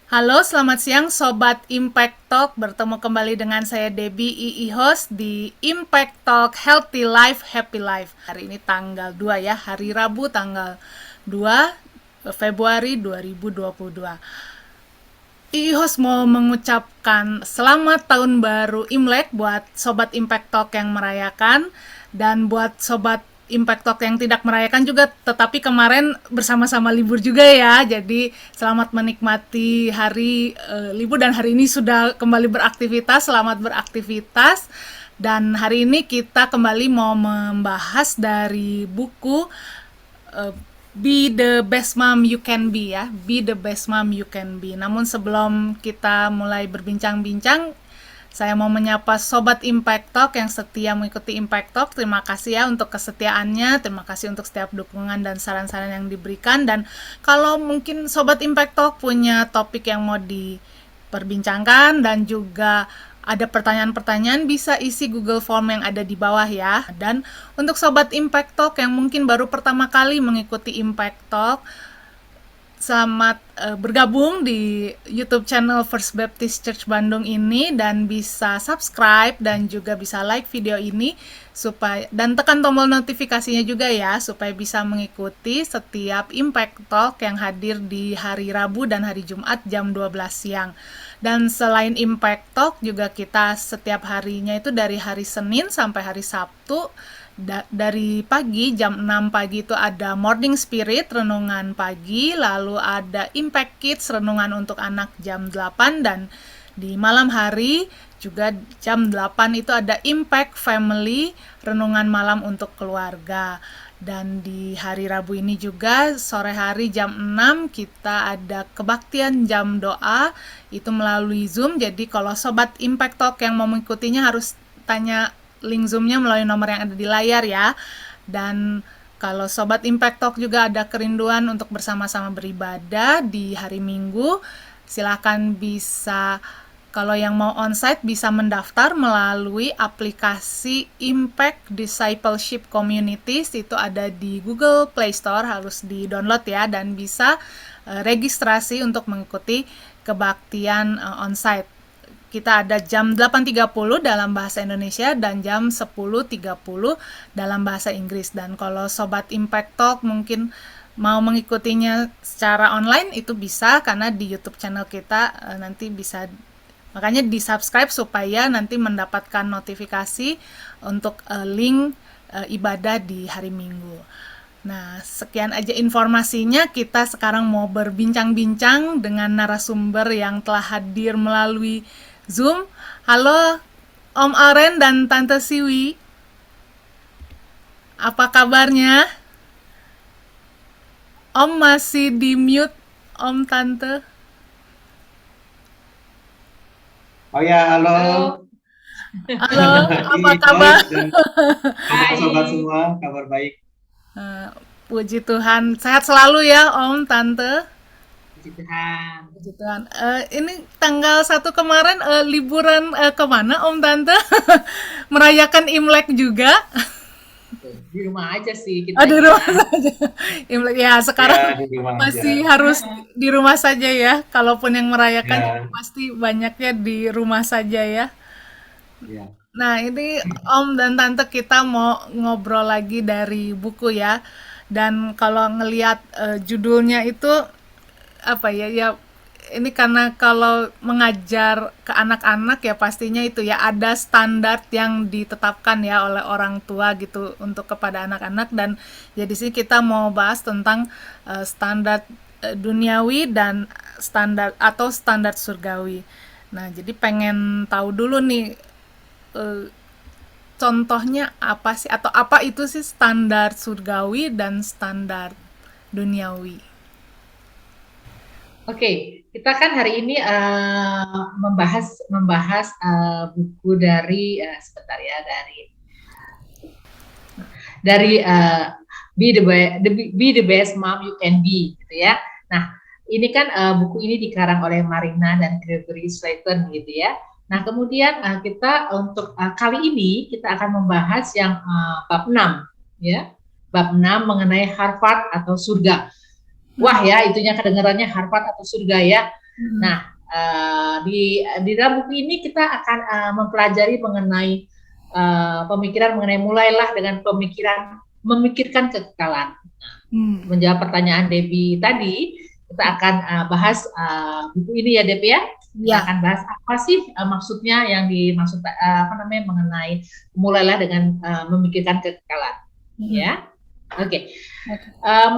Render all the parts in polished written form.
Halo, selamat siang Sobat Impact Talk. Bertemu kembali dengan saya Debbie II host di Impact Talk Healthy Life, Happy Life. Hari ini tanggal 2 ya, hari Rabu tanggal 2 Februari 2022. II host mau mengucapkan selamat tahun baru Imlek buat Sobat Impact Talk yang merayakan dan buat Sobat Impact Talk yang tidak merayakan juga, tetapi kemarin bersama-sama libur juga ya. Jadi selamat menikmati hari libur dan hari ini sudah kembali beraktivitas. Selamat beraktivitas. Dan hari ini kita kembali mau membahas dari buku uh, Be the Best Mom You Can Be ya. Be the Best Mom You Can Be. Namun sebelum kita mulai berbincang-bincang, saya mau menyapa Sobat Impact Talk yang setia mengikuti Impact Talk. Terima kasih ya untuk kesetiaannya. Terima kasih untuk setiap dukungan dan saran-saran yang diberikan. Dan kalau mungkin Sobat Impact Talk punya topik yang mau diperbincangkan dan juga ada pertanyaan-pertanyaan, bisa isi Google Form yang ada di bawah ya. Dan untuk Sobat Impact Talk yang mungkin baru pertama kali mengikuti Impact Talk, selamat bergabung di YouTube channel First Baptist Church Bandung ini, dan bisa subscribe dan juga bisa like video ini supaya dan tekan tombol notifikasinya juga ya supaya bisa mengikuti setiap Impact Talk yang hadir di hari Rabu dan hari Jumat jam 12 siang. Dan selain Impact Talk juga kita setiap harinya itu dari hari Senin sampai hari Sabtu. Dari pagi jam 6 pagi itu ada Morning Spirit, renungan pagi, lalu ada Impact Kids, renungan untuk anak jam 8, dan di malam hari juga jam 8 itu ada Impact Family, renungan malam untuk keluarga. Dan di hari Rabu ini juga sore hari jam 6 kita ada kebaktian jam doa, itu melalui Zoom. Jadi kalau Sobat Impact Talk yang mau mengikutinya harus tanya link Zoom-nya melalui nomor yang ada di layar ya. Dan kalau Sobat Impact Talk juga ada kerinduan untuk bersama-sama beribadah di hari Minggu, silakan bisa, kalau yang mau onsite bisa mendaftar melalui aplikasi Impact Discipleship Communities, itu ada di Google Play Store, harus di-download ya, dan bisa registrasi untuk mengikuti kebaktian onsite. Kita ada jam 8.30 dalam bahasa Indonesia dan jam 10.30 dalam bahasa Inggris. Dan kalau Sobat Impact Talk mungkin mau mengikutinya secara online, itu bisa karena di YouTube channel kita nanti bisa, makanya di subscribe supaya nanti mendapatkan notifikasi untuk link ibadah di hari Minggu. Nah, sekian aja informasinya. Kita sekarang mau berbincang-bincang dengan narasumber yang telah hadir melalui Zoom. Halo Om Aren dan Tante Siwi, apa kabarnya? Om masih di mute, Om Tante. Oh ya, halo. Halo, Halo, apa Pagi, kabar? host dan sobat-sobat baik. semua, kabar baik. Eh, Puji Tuhan, sehat selalu ya Om, Tante. Puji Tuhan. Puji Tuhan. Ini tanggal 1 kemarin liburan kemana Om Tante? Merayakan Imlek juga? Di rumah aja sih Oh, kita di ini rumah ya. saja. Imlek ya, sekarang Ya, di rumah masih aja. harus di rumah saja ya. Kalaupun yang merayakan juga Ya, pasti banyaknya di rumah saja ya. ya. Nah, ini Om dan Tante kita mau ngobrol lagi dari buku ya. Dan kalau ngelihat judulnya itu apa ya, ya ini karena kalau mengajar ke anak-anak ya pastinya itu ya ada standar yang ditetapkan ya oleh orang tua gitu untuk kepada anak-anak. Dan ya di sini kita mau bahas tentang standar duniawi dan standar surgawi. Nah, jadi pengen tahu dulu nih, eh, contohnya apa sih, atau apa itu sih standar surgawi dan standar duniawi? Oke, kita kan hari ini membahas membahas buku dari sebentar ya dari Be the Best Mom You Can Be gitu ya. Nah, ini kan buku ini dikarang oleh Marina dan Gregory Slayton gitu ya. Nah, kemudian kita untuk kali ini kita akan membahas yang bab 6 ya. Bab 6 mengenai Harvard atau surga. Wah ya, itunya kedengarannya Harvard atau surga ya. Nah, di dalam buku ini kita akan mempelajari mengenai pemikiran mengenai mulailah dengan memikirkan kekekalan. Menjawab pertanyaan Debbie tadi, kita akan bahas buku ini ya, Debbie ya. Kita akan bahas apa sih maksudnya yang dimaksud mengenai mulailah dengan memikirkan kekekalan. Ya. Oke.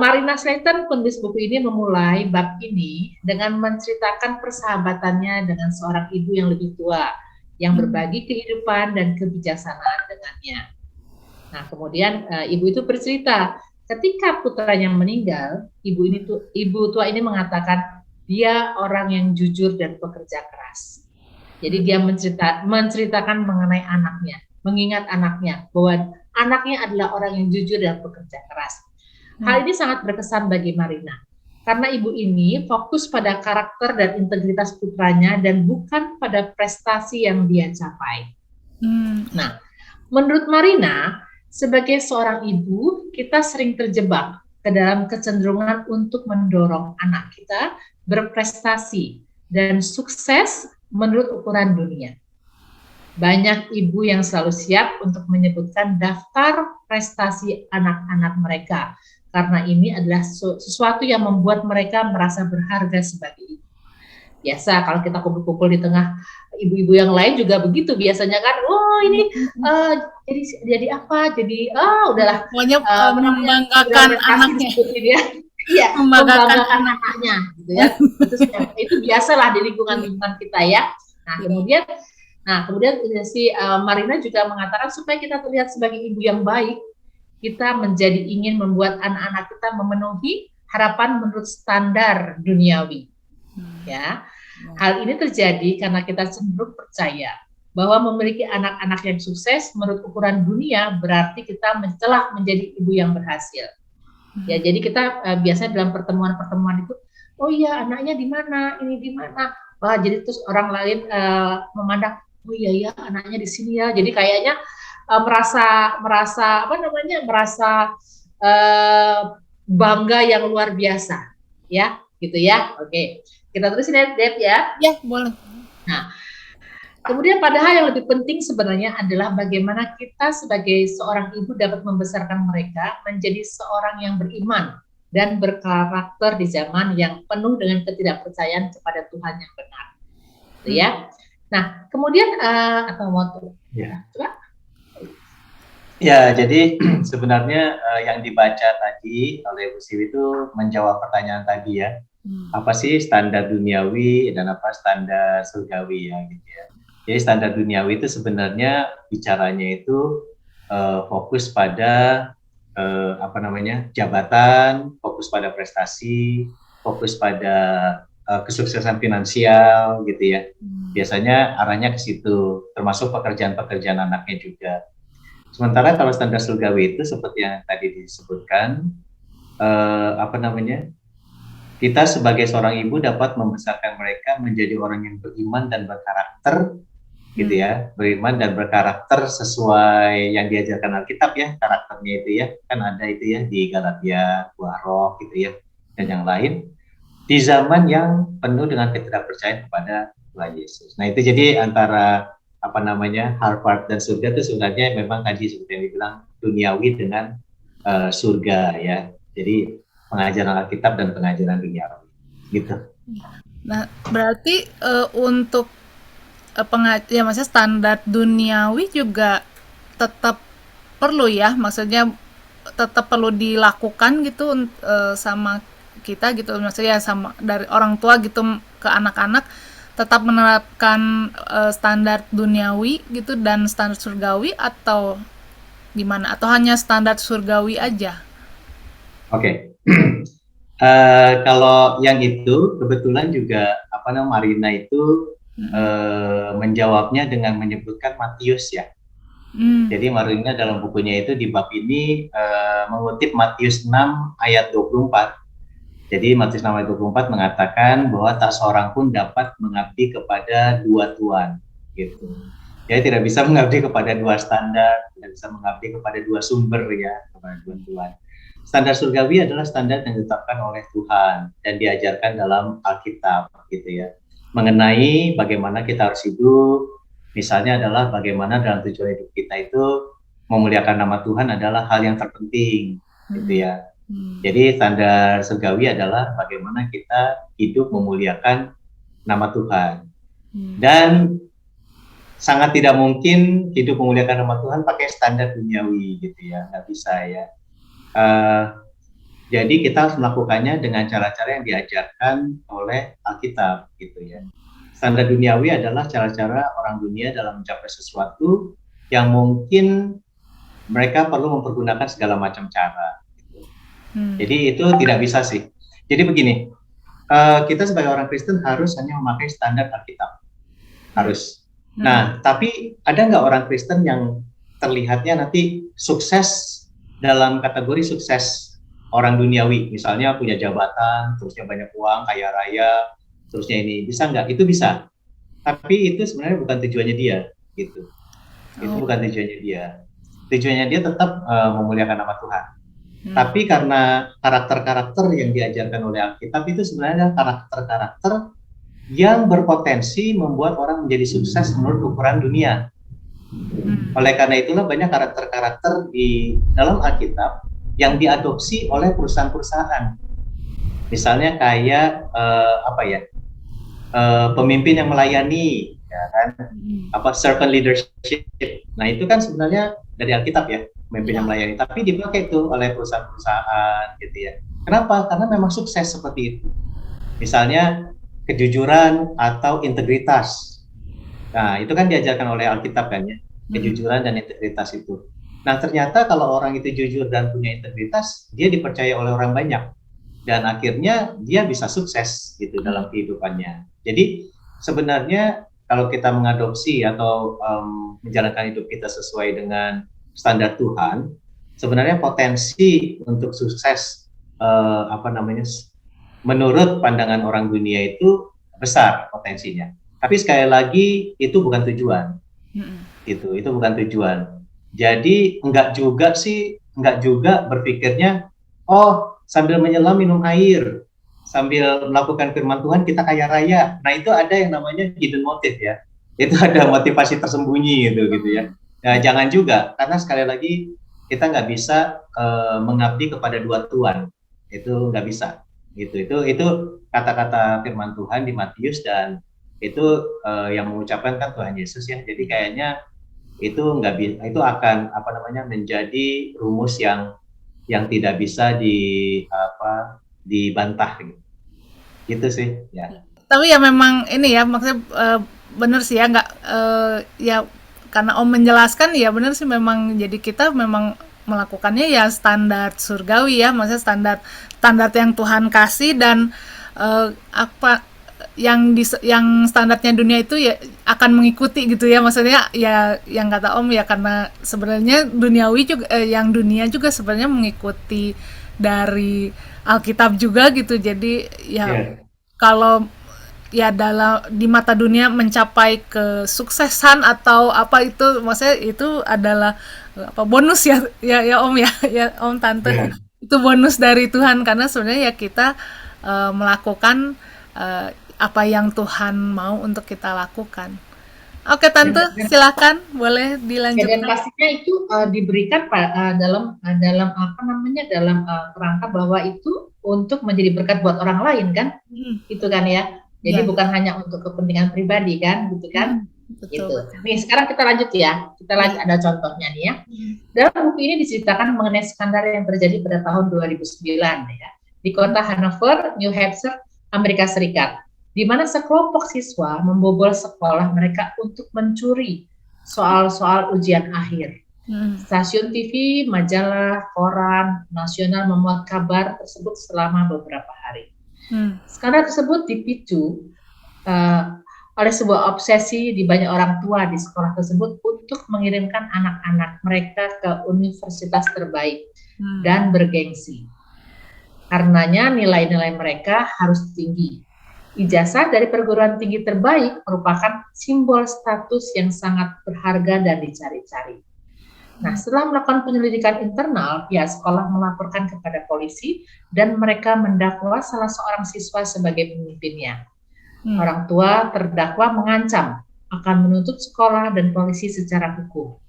Marina Slayton, penulis buku ini, memulai bab ini dengan menceritakan persahabatannya dengan seorang ibu yang lebih tua yang berbagi kehidupan dan kebijaksanaan dengannya. Nah, kemudian ibu itu bercerita, ketika putranya meninggal, ibu tua ini mengatakan dia orang yang jujur dan pekerja keras. Jadi dia menceritakan mengenai anaknya, mengingat anaknya bahwa anaknya adalah orang yang jujur dan pekerja keras. Hal ini sangat berkesan bagi Marina, karena ibu ini fokus pada karakter dan integritas putranya dan bukan pada prestasi yang dia capai. Nah, menurut Marina, sebagai seorang ibu, kita sering terjebak ke dalam kecenderungan untuk mendorong anak kita berprestasi dan sukses menurut ukuran dunia. Banyak ibu yang selalu siap untuk menyebutkan daftar prestasi anak-anak mereka, karena ini adalah sesuatu yang membuat mereka merasa berharga sebagai ibu. Biasa kalau kita kumpul-kumpul di tengah ibu-ibu yang lain juga begitu biasanya kan, ini jadi apa, jadi udahlah, pokoknya membanggakan anaknya, ya. Iya, membanggakan anaknya gitu ya. Itu biasalah di lingkungan kita ya. Nah, kemudian si Marina juga mengatakan supaya kita terlihat sebagai ibu yang baik, kita menjadi ingin membuat anak-anak kita memenuhi harapan menurut standar duniawi. Ya, hal ini terjadi karena kita cenderung percaya bahwa memiliki anak-anak yang sukses menurut ukuran dunia berarti kita telah menjadi ibu yang berhasil. Ya, jadi kita biasanya dalam pertemuan-pertemuan itu, oh iya anaknya di mana, ini di mana. Wah, jadi terus orang lain memandang, oh iya ya anaknya di sini ya. Jadi kayaknya merasa bangga yang luar biasa, ya, gitu ya. Oke, kita terusin ya, Deb ya. Ya, boleh. Nah, kemudian padahal yang lebih penting sebenarnya adalah bagaimana kita sebagai seorang ibu dapat membesarkan mereka menjadi seorang yang beriman dan berkarakter di zaman yang penuh dengan ketidakpercayaan kepada Tuhan yang benar. Gitu ya. Nah, kemudian atau mau ya. Coba? Ya, jadi sebenarnya yang dibaca tadi oleh Bu Siwi itu menjawab pertanyaan tadi ya. Apa sih standar duniawi dan apa standar surgawi ya gitu ya. Jadi standar duniawi itu sebenarnya bicaranya itu fokus pada jabatan, fokus pada prestasi, fokus pada kesuksesan finansial gitu ya. Biasanya arahnya ke situ, termasuk pekerjaan-pekerjaan anaknya juga. Sementara kalau standar surgawi itu seperti yang tadi disebutkan, kita sebagai seorang ibu dapat membesarkan mereka menjadi orang yang beriman dan berkarakter, gitu ya, beriman dan berkarakter sesuai yang diajarkan Alkitab ya, karakternya itu ya, kan ada itu ya di Galatia, buah roh gitu ya, dan yang lain, di zaman yang penuh dengan ketidakpercayaan kepada Tuhan Yesus. Nah itu jadi antara Harvard dan surga itu sebenarnya memang tadi seperti yang dibilang duniawi dengan surga ya, jadi pengajaran Alkitab dan pengajaran duniawi gitu. Nah, berarti untuk maksudnya standar duniawi juga tetap perlu ya, maksudnya tetap perlu dilakukan gitu sama kita gitu, maksudnya sama dari orang tua gitu ke anak-anak, tetap menerapkan standar duniawi gitu dan standar surgawi atau gimana, atau hanya standar surgawi aja? Oke. Kalau yang itu kebetulan juga Marina itu menjawabnya dengan menyebutkan Matius ya. Jadi Marina dalam bukunya itu di bab ini mengutip Matius 6 ayat 24. Jadi Matius 6 ayat 24 mengatakan bahwa tak seorang pun dapat mengabdi kepada dua tuan gitu. Jadi tidak bisa mengabdi kepada dua standar, tidak bisa mengabdi kepada dua sumber ya, kepada dua tuan. Standar surgawi adalah standar yang ditetapkan oleh Tuhan dan diajarkan dalam Alkitab gitu ya. Mengenai bagaimana kita harus hidup, misalnya adalah bagaimana dalam tujuan hidup kita itu memuliakan nama Tuhan adalah hal yang terpenting gitu ya. Jadi standar surgawi adalah bagaimana kita hidup memuliakan nama Tuhan. Dan sangat tidak mungkin hidup memuliakan nama Tuhan pakai standar duniawi gitu ya, nggak bisa ya. Jadi kita harus melakukannya dengan cara-cara yang diajarkan oleh Alkitab gitu ya. Standar duniawi adalah cara-cara orang dunia dalam mencapai sesuatu yang mungkin mereka perlu mempergunakan segala macam cara. Gitu. Jadi itu tidak bisa sih. Jadi begini, kita sebagai orang Kristen harus hanya memakai standar Alkitab. Harus. Nah, tapi ada nggak orang Kristen yang terlihatnya nanti sukses dalam kategori sukses orang duniawi, misalnya punya jabatan, terusnya banyak uang, kaya raya, terusnya ini, bisa nggak? Itu bisa. Tapi itu sebenarnya bukan tujuannya dia, gitu. Itu bukan tujuannya dia. Tujuannya dia tetap memuliakan nama Tuhan. Tapi karena karakter-karakter yang diajarkan oleh Alkitab itu sebenarnya karakter-karakter yang berpotensi membuat orang menjadi sukses menurut ukuran dunia. Oleh karena itulah banyak karakter-karakter di dalam Alkitab yang diadopsi oleh perusahaan-perusahaan. Misalnya kayak pemimpin yang melayani, ya kan? Servant leadership. Nah itu kan sebenarnya dari Alkitab ya, pemimpin yang melayani. Tapi dipakai tuh oleh perusahaan-perusahaan, gitu ya. Kenapa? Karena memang sukses seperti itu. Misalnya kejujuran atau integritas. Nah, itu kan diajarkan oleh Alkitab kan ya, kejujuran dan integritas itu. Nah, ternyata kalau orang itu jujur dan punya integritas, dia dipercaya oleh orang banyak. Dan akhirnya dia bisa sukses gitu dalam kehidupannya. Jadi sebenarnya kalau kita mengadopsi atau menjalankan hidup kita sesuai dengan standar Tuhan, sebenarnya potensi untuk sukses menurut pandangan orang dunia itu besar potensinya. Tapi sekali lagi itu bukan tujuan. Itu bukan tujuan. Jadi enggak juga berpikirnya sambil menyelam minum air, sambil melakukan firman Tuhan kita kaya raya. Nah, itu ada yang namanya hidden motive ya. Itu ada motivasi tersembunyi gitu ya. Nah, jangan juga, karena sekali lagi kita nggak bisa mengabdi kepada dua tuan. Itu nggak bisa. Gitu. Itu kata-kata firman Tuhan di Matius, dan itu yang mengucapkan kan Tuhan Yesus ya. Jadi kayaknya itu itu akan menjadi rumus yang tidak bisa dibantah gitu sih ya. Tapi ya memang ini ya, maksudnya benar sih ya, nggak ya karena Om menjelaskan ya benar sih, memang jadi kita memang melakukannya ya standar surgawi ya, maksudnya standar yang Tuhan kasih, dan yang standarnya dunia itu ya akan mengikuti gitu ya, maksudnya ya yang kata Om ya, karena sebenarnya duniawi juga yang dunia juga sebenarnya mengikuti dari Alkitab juga gitu. Jadi ya kalau ya di mata dunia mencapai kesuksesan atau apa, itu maksudnya itu adalah bonus ya Om ya Om Tante. Itu bonus dari Tuhan, karena sebenarnya ya kita melakukan apa yang Tuhan mau untuk kita lakukan. Oke Tante, silakan boleh dilanjutkan. Dan pastinya itu diberikan dalam kerangka bahwa itu untuk menjadi berkat buat orang lain kan, itu kan ya. Jadi bukan hanya untuk kepentingan pribadi kan, gitu kan. Gitu. Nih sekarang kita lanjut ya, ada contohnya nih ya. Dalam buku ini diceritakan mengenai skandal yang terjadi pada tahun 2009 ya, di kota Hanover, New Hampshire, Amerika Serikat, di mana sekelompok siswa membobol sekolah mereka untuk mencuri soal-soal ujian akhir. Stasiun TV, majalah, koran nasional memuat kabar tersebut selama beberapa hari. Skandal tersebut dipicu oleh sebuah obsesi di banyak orang tua di sekolah tersebut untuk mengirimkan anak-anak mereka ke universitas terbaik dan bergengsi. Karenanya nilai-nilai mereka harus tinggi. Ijazah dari perguruan tinggi terbaik merupakan simbol status yang sangat berharga dan dicari-cari. Nah, setelah melakukan penyelidikan internal, pihak sekolah melaporkan kepada polisi dan mereka mendakwa salah seorang siswa sebagai pemimpinnya. Orang tua terdakwa mengancam akan menuntut sekolah dan polisi secara hukum.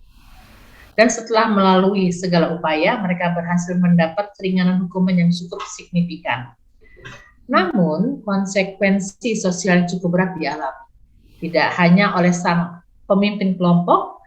Dan setelah melalui segala upaya, mereka berhasil mendapat keringanan hukuman yang cukup signifikan. Namun, konsekuensi sosial yang cukup berat dialami. Tidak hanya oleh sang pemimpin kelompok,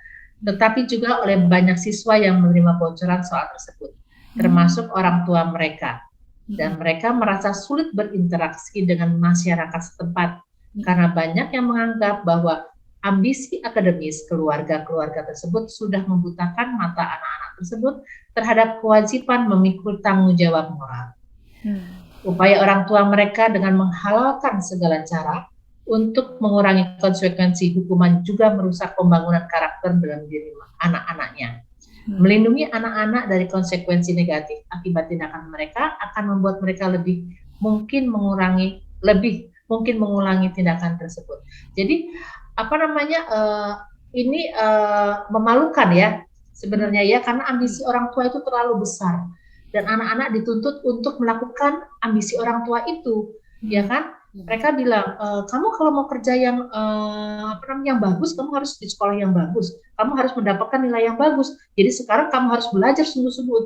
tetapi juga oleh banyak siswa yang menerima bocoran soal tersebut, termasuk orang tua mereka. Dan mereka merasa sulit berinteraksi dengan masyarakat setempat, karena banyak yang menganggap bahwa ambisi akademis keluarga-keluarga tersebut sudah membutakan mata anak-anak tersebut terhadap kewajiban memikul tanggung jawab moral. Upaya orang tua mereka dengan menghalalkan segala cara untuk mengurangi konsekuensi hukuman juga merusak pembangunan karakter dalam diri anak-anaknya. Melindungi anak-anak dari konsekuensi negatif akibat tindakan mereka akan membuat mereka mungkin mengulangi tindakan tersebut. Jadi ini memalukan ya sebenarnya ya, karena ambisi orang tua itu terlalu besar dan anak-anak dituntut untuk melakukan ambisi orang tua itu, ya kan? Mereka bilang, kamu kalau mau kerja yang bagus, kamu harus di sekolah yang bagus, kamu harus mendapatkan nilai yang bagus. Jadi sekarang kamu harus belajar sungguh-sungguh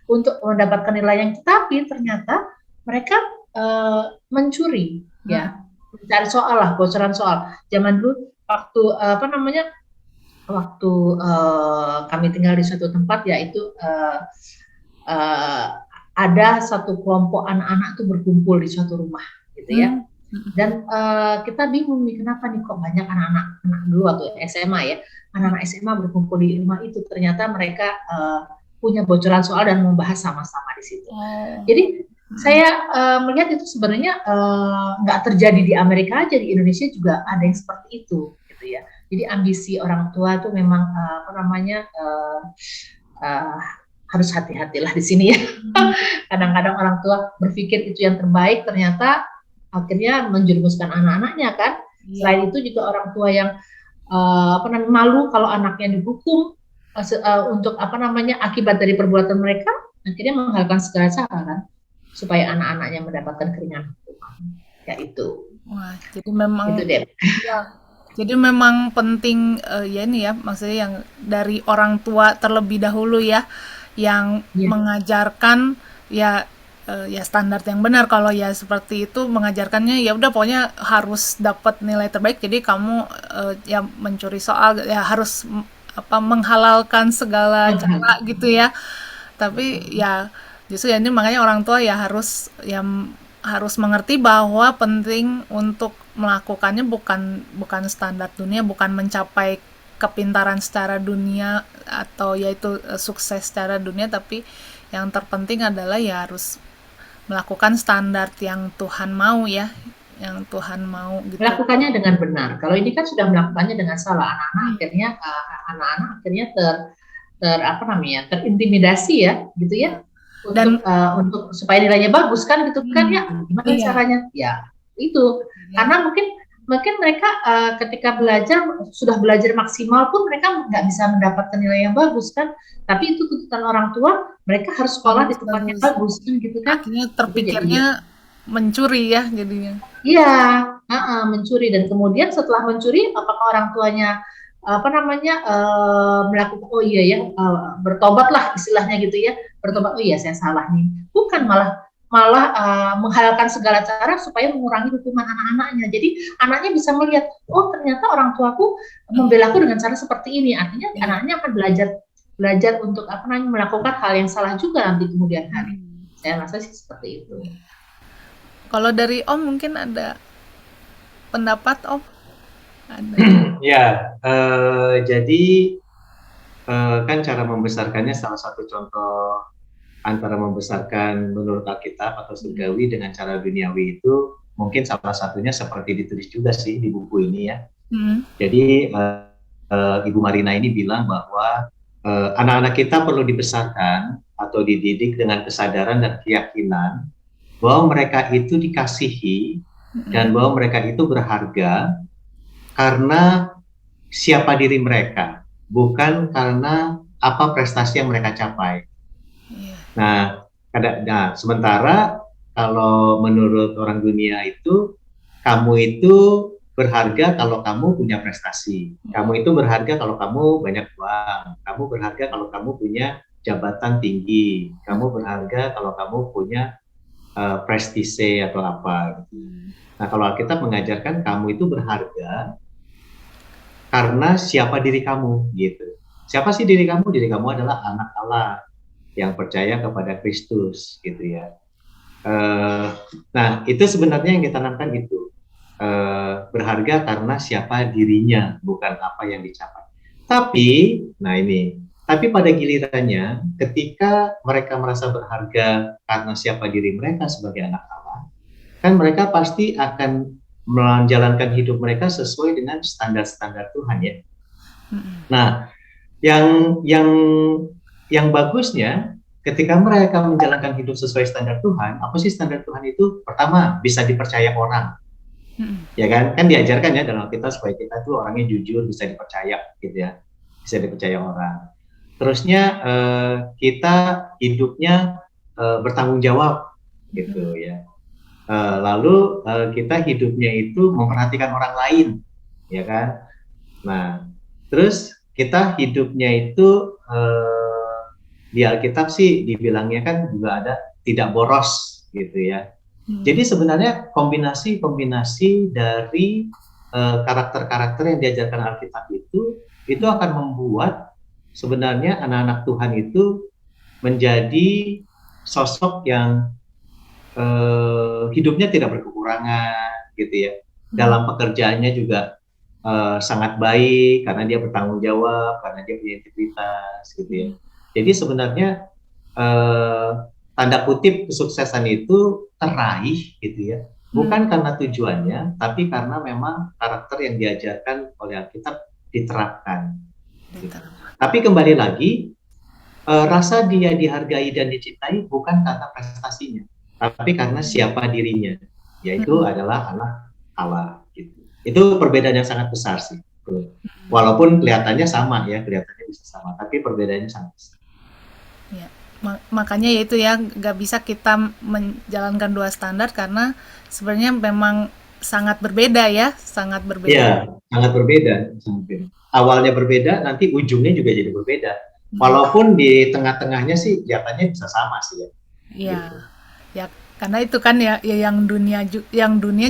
untuk mendapatkan nilai yang, tapi ternyata mereka mencuri, ya, mencari soal lah, bocoran soal. Zaman dulu waktu kami tinggal di suatu tempat, yaitu ada satu kelompok anak-anak tuh berkumpul di suatu rumah, gitu ya. Dan kita bingung nih, kenapa nih kok banyak anak-anak dulu waktu SMA ya, anak-anak SMA berkumpul di rumah itu. Ternyata mereka punya bocoran soal dan membahas sama-sama di situ. Jadi saya melihat itu sebenarnya nggak terjadi di Amerika aja, di Indonesia juga ada yang seperti itu, gitu ya. Jadi ambisi orang tua tuh memang harus hati-hatilah di sini ya. Kadang-kadang orang tua berpikir itu yang terbaik, ternyata akhirnya menjerumuskan anak-anaknya kan. Selain itu juga orang tua yang malu kalau anaknya dihukum untuk akibat dari perbuatan mereka, akhirnya menghalalkan segala cara kan supaya anak-anaknya mendapatkan keringanan hukuman. Ya itu. Wah, jadi memang itu deh. Ya, jadi memang penting ya ini ya, maksudnya yang dari orang tua terlebih dahulu ya, yang mengajarkan ya standar yang benar. Kalau ya seperti itu mengajarkannya ya udah pokoknya harus dapat nilai terbaik, jadi kamu ya mencuri soal ya harus menghalalkan segala cara gitu ya. Tapi ya justru ya ini makanya orang tua ya harus mengerti bahwa penting untuk melakukannya bukan standar dunia, bukan mencapai kepintaran secara dunia atau yaitu sukses secara dunia, tapi yang terpenting adalah ya harus melakukan standar yang Tuhan mau ya, yang Tuhan mau gitu. Melakukannya dengan benar. Kalau ini kan sudah melakukannya dengan salah, anak-anak akhirnya terintimidasi ya, gitu ya. Untuk supaya nilainya bagus kan gitu kan ya. Gimana caranya? Ya, itu. Karena mungkin mereka ketika sudah belajar maksimal pun mereka nggak bisa mendapatkan nilai yang bagus kan. Tapi itu tuntutan orang tua, mereka harus sekolah di tempat yang bagus kan gitu kan. Akhirnya terpikirnya mencuri ya jadinya. Iya, mencuri, dan kemudian setelah mencuri apakah orang tuanya melakukan bertobatlah istilahnya gitu ya, bertobat, oh iya saya salah nih, bukan malah menghalalkan segala cara supaya mengurangi hukuman anak-anaknya. Jadi anaknya bisa melihat, oh ternyata orang tuaku membelaku dengan cara seperti ini, artinya anaknya akan belajar untuk melakukan hal yang salah juga nanti kemudian hari. Saya rasa sih seperti itu. Kalau dari Om mungkin ada pendapat Om? Ada. Ya, jadi kan cara membesarkannya salah satu contoh antara membesarkan menurut Alkitab atau surgawi dengan cara duniawi itu mungkin salah satunya seperti ditulis juga sih di buku ini ya. Jadi Ibu Marina ini bilang bahwa anak-anak kita perlu dibesarkan atau dididik dengan kesadaran dan keyakinan bahwa mereka itu dikasihi dan bahwa mereka itu berharga karena siapa diri mereka, bukan karena apa prestasi yang mereka capai. Iya. Nah, sementara kalau menurut orang dunia itu, kamu itu berharga kalau kamu punya prestasi. Kamu itu berharga kalau kamu banyak uang. Kamu berharga kalau kamu punya jabatan tinggi. Kamu berharga kalau kamu punya prestise atau apa. Nah, kalau Alkitab mengajarkan kamu itu berharga karena siapa diri kamu, gitu. Siapa sih diri kamu? Diri kamu adalah anak Allah yang percaya kepada Kristus, gitu ya. Nah, itu sebenarnya yang ditanamkan itu. Berharga karena siapa dirinya, bukan apa yang dicapai. Tapi pada gilirannya, ketika mereka merasa berharga karena siapa diri mereka sebagai anak Allah, kan mereka pasti akan menjalankan hidup mereka sesuai dengan standar-standar Tuhan ya. Nah, yang bagusnya ketika mereka menjalankan hidup sesuai standar Tuhan, apa sih standar Tuhan itu? Pertama, bisa dipercaya orang. Ya kan diajarkan ya dalam kita supaya kita tuh orangnya jujur, bisa dipercaya gitu ya, bisa dipercaya orang. Terusnya kita hidupnya bertanggung jawab gitu ya. Lalu kita hidupnya itu memperhatikan orang lain, ya kan. Nah, terus kita hidupnya itu di Alkitab sih dibilangnya kan juga ada tidak boros gitu ya. Jadi sebenarnya kombinasi dari karakter-karakter yang diajarkan Alkitab itu akan membuat sebenarnya anak-anak Tuhan itu menjadi sosok yang hidupnya tidak berkekurangan gitu ya. Dalam pekerjaannya juga sangat baik karena dia bertanggung jawab, karena dia punya integritas gitu ya. Jadi sebenarnya tanda kutip kesuksesan itu teraih gitu ya, bukan karena tujuannya, tapi karena memang karakter yang diajarkan oleh Alkitab diterapkan. Gitu. Tapi kembali lagi, rasa dia dihargai dan dicintai bukan karena prestasinya, tapi karena siapa dirinya, yaitu adalah anak Allah. Gitu. Itu perbedaan yang sangat besar sih. Walaupun kelihatannya sama ya, kelihatannya bisa sama, tapi perbedaannya sangat besar. Ya. Makanya yaitu ya, nggak bisa kita menjalankan dua standar karena sebenarnya memang sangat berbeda ya, sangat berbeda. Iya, sangat berbeda. Awalnya berbeda, nanti ujungnya juga jadi berbeda. Walaupun di tengah-tengahnya sih kelihatannya bisa sama sih ya. Iya, gitu. Ya karena itu kan ya yang dunia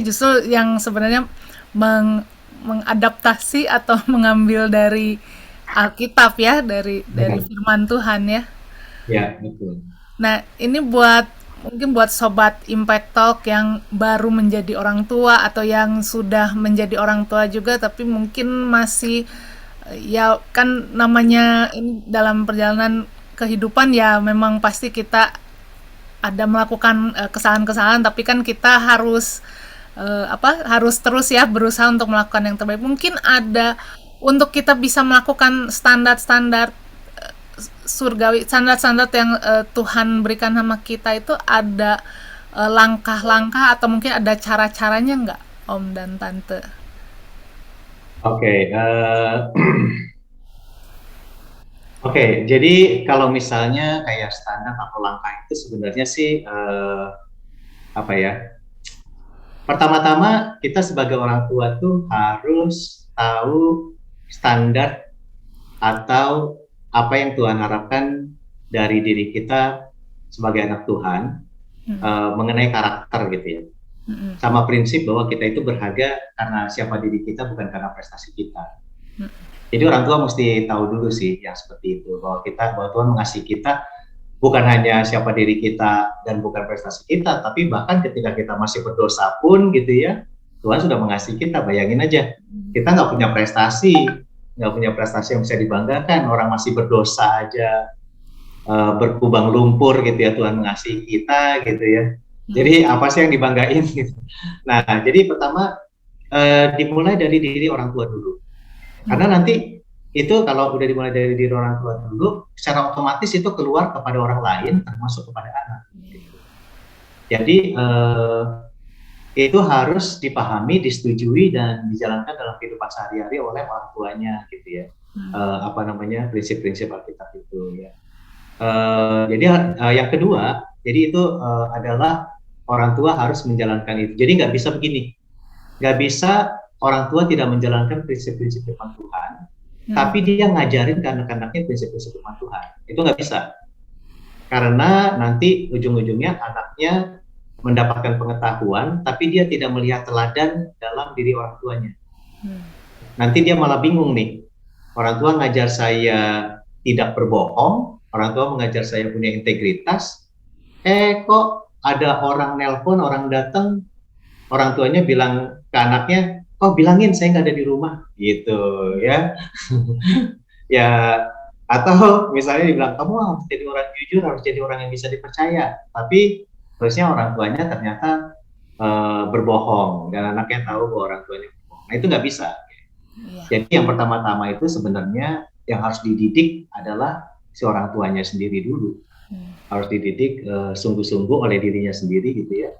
justru yang sebenarnya mengadaptasi atau mengambil dari Alkitab ya, dari firman Tuhan ya. Ya, betul. Nah, ini mungkin buat sobat Impact Talk yang baru menjadi orang tua atau yang sudah menjadi orang tua juga tapi mungkin masih ya kan namanya ini dalam perjalanan kehidupan ya memang pasti kita ada melakukan kesalahan-kesalahan tapi kan kita harus harus terus ya berusaha untuk melakukan yang terbaik. Mungkin ada untuk kita bisa melakukan standar-standar surgawi, standar-standar yang Tuhan berikan sama kita itu ada langkah-langkah atau mungkin ada cara-caranya nggak, Om dan Tante? Oke, jadi kalau misalnya kayak standar atau langkah itu sebenarnya sih pertama-tama kita sebagai orang tua tuh harus tahu standar atau apa yang Tuhan harapkan dari diri kita sebagai anak Tuhan mengenai karakter gitu ya. Sama prinsip bahwa kita itu berharga karena siapa diri kita bukan karena prestasi kita. Jadi orang tua mesti tahu dulu sih yang seperti itu bahwa Tuhan mengasihi kita bukan hanya siapa diri kita dan bukan prestasi kita, tapi bahkan ketika kita masih berdosa pun gitu ya, Tuhan sudah mengasihi kita. Bayangin aja, kita nggak punya prestasi yang bisa dibanggakan, orang masih berdosa aja, berkubang lumpur gitu ya, Tuhan mengasihi kita gitu ya. Jadi apa sih yang dibanggain gitu. Nah, jadi pertama dimulai dari diri orang tua dulu. Karena nanti itu kalau udah dimulai dari diri orang tua dulu, secara otomatis itu keluar kepada orang lain, termasuk kepada anak. Gitu. Jadi itu harus dipahami, disetujui dan dijalankan dalam kehidupan sehari-hari oleh orang tuanya, gitu ya. prinsip-prinsip Alkitab itu ya. Jadi yang kedua, jadi itu adalah orang tua harus menjalankan itu. Jadi nggak bisa begini, nggak bisa orang tua tidak menjalankan prinsip-prinsip firman Tuhan, tapi dia ngajarin ke anak-anaknya prinsip-prinsip firman Tuhan. Itu nggak bisa, karena nanti ujung-ujungnya anaknya mendapatkan pengetahuan, tapi dia tidak melihat teladan dalam diri orang tuanya. Nanti dia malah bingung nih, orang tua ngajar saya tidak berbohong, orang tua mengajar saya punya integritas, kok ada orang nelpon, orang datang, orang tuanya bilang ke anaknya, oh bilangin saya nggak ada di rumah, gitu ya. Ya, atau misalnya dibilang, kamu harus jadi orang jujur, harus jadi orang yang bisa dipercaya, tapi terusnya orang tuanya ternyata berbohong, dan anaknya tahu bahwa orang tuanya berbohong. Nah itu nggak bisa. Jadi yang pertama-tama itu sebenarnya yang harus dididik adalah si orang tuanya sendiri dulu. Harus dididik sungguh-sungguh oleh dirinya sendiri gitu ya,